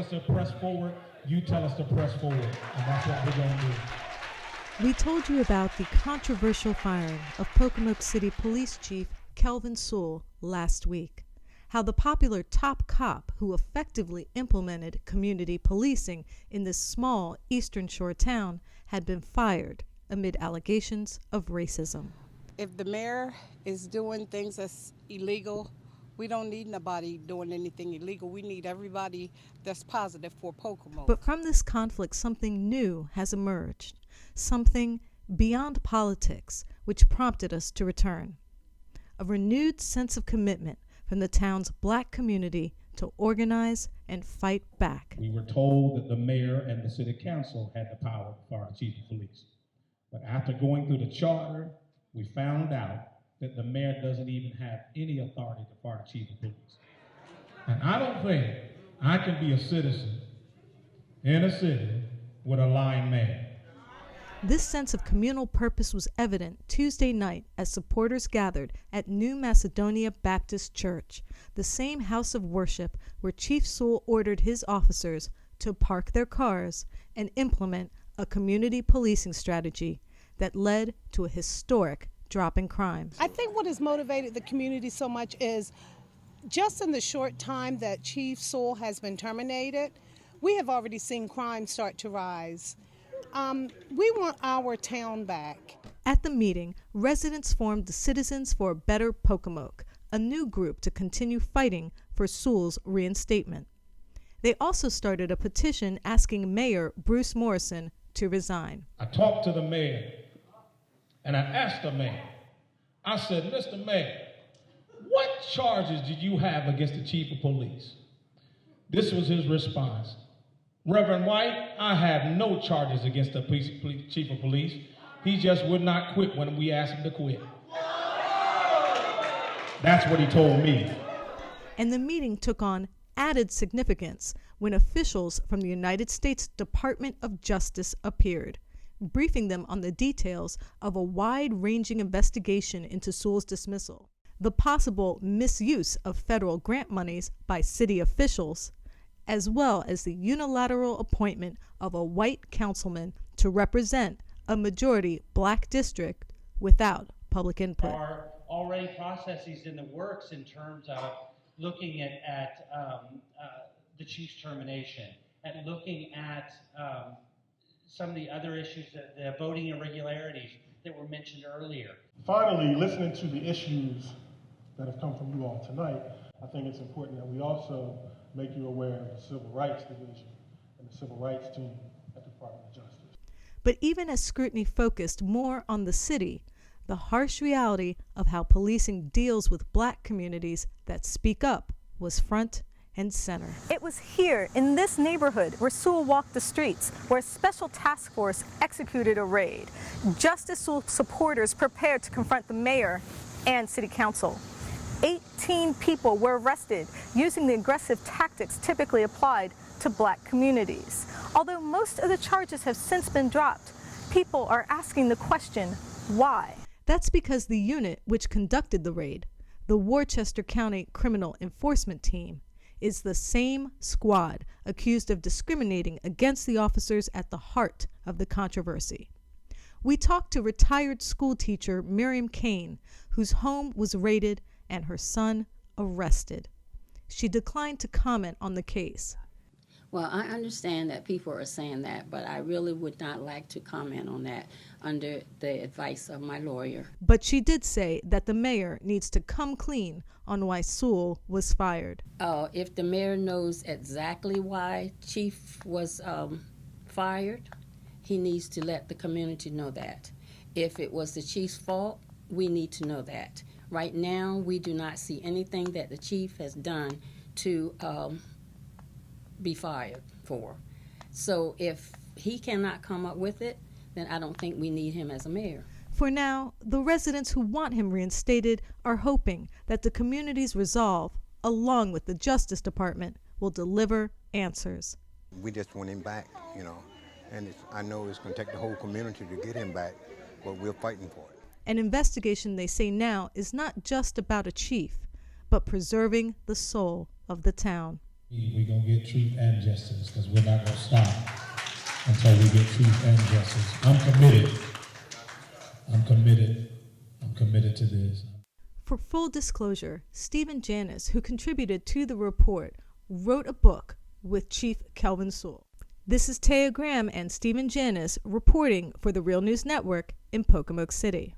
us to press forward, you tell us to press forward, and that's what we're going to do. We told you about the controversial firing of Pocomoke City Police Chief Kelvin Sewell last week. How the popular top cop who effectively implemented community policing in this small Eastern Shore town had been fired amid allegations of racism. If the mayor is doing things that's illegal, we don't need nobody doing anything illegal. We need everybody that's positive for Pocomoke. But from this conflict, something new has emerged, something beyond politics, which prompted us to return. A renewed sense of commitment from the town's black community to organize and fight back. We were told that the mayor and the city council had the power to fire the chief of police. But after going through the charter, we found out that the mayor doesn't even have any authority to fire the chief of police. And I don't think I can be a citizen in a city with a lying mayor. This sense of communal purpose was evident Tuesday night as supporters gathered at New Macedonia Baptist Church, the same house of worship where Chief Sewell ordered his officers to park their cars and implement a community policing strategy that led to a historic drop in crime. I think what has motivated the community so much is just in the short time that Chief Sewell has been terminated, we have already seen crime start to rise. We want our town back. At the meeting, residents formed the Citizens for a Better Pocomoke, a new group to continue fighting for Sewell's reinstatement. They also started a petition asking Mayor Bruce Morrison to resign. I talked to the mayor and I asked the mayor, I said, Mr. Mayor, what charges did you have against the chief of police? This was his response. Reverend White, I have no charges against the chief of police. He just would not quit when we asked him to quit. That's what he told me. And the meeting took on added significance when officials from the United States Department of Justice appeared, briefing them on the details of a wide-ranging investigation into Sewell's dismissal, the possible misuse of federal grant monies by city officials, as well as the unilateral appointment of a white councilman to represent a majority black district without public input. There are already processes in the works in terms of looking at the chief's termination, and looking at some of the other issues, the voting irregularities that were mentioned earlier. Finally, listening to the issues that have come from you all tonight, I think it's important that we also make you aware of the Civil Rights Division and the Civil Rights Team at the Department of Justice. But even as scrutiny focused more on the city, the harsh reality of how policing deals with black communities that speak up was front and center. It was here in this neighborhood where Sewell walked the streets, where a special task force executed a raid. Justice Sewell supporters prepared to confront the mayor and city council. 18 people were arrested using the aggressive tactics typically applied to black communities. Although most of the charges have since been dropped, people are asking the question, why? That's because the unit which conducted the raid, the Worcester County Criminal Enforcement Team, is the same squad accused of discriminating against the officers at the heart of the controversy. We talked to retired school teacher Miriam Kane, whose home was raided and her son arrested. She declined to comment on the case. Well, I understand that people are saying that, but I really would not like to comment on that under the advice of my lawyer. But she did say that the mayor needs to come clean on why Sewell was fired. If the mayor knows exactly why Chief was fired, he needs to let the community know that. If it was the chief's fault, we need to know that. Right now, we do not see anything that the chief has done to be fired for. So if he cannot come up with it, then I don't think we need him as a mayor. For now, the residents who want him reinstated are hoping that the community's resolve, along with the Justice Department, will deliver answers. We just want him back, and I know it's going to take the whole community to get him back, but we're fighting for it. An investigation, they say now, is not just about a chief, but preserving the soul of the town. We're going to get truth and justice, because we're not going to stop until we get truth and justice. I'm committed. I'm committed. I'm committed to this. For full disclosure, Stephen Janis, who contributed to the report, wrote a book with Chief Kelvin Sewell. This is Taya Graham and Stephen Janis reporting for the Real News Network in Pocomoke City.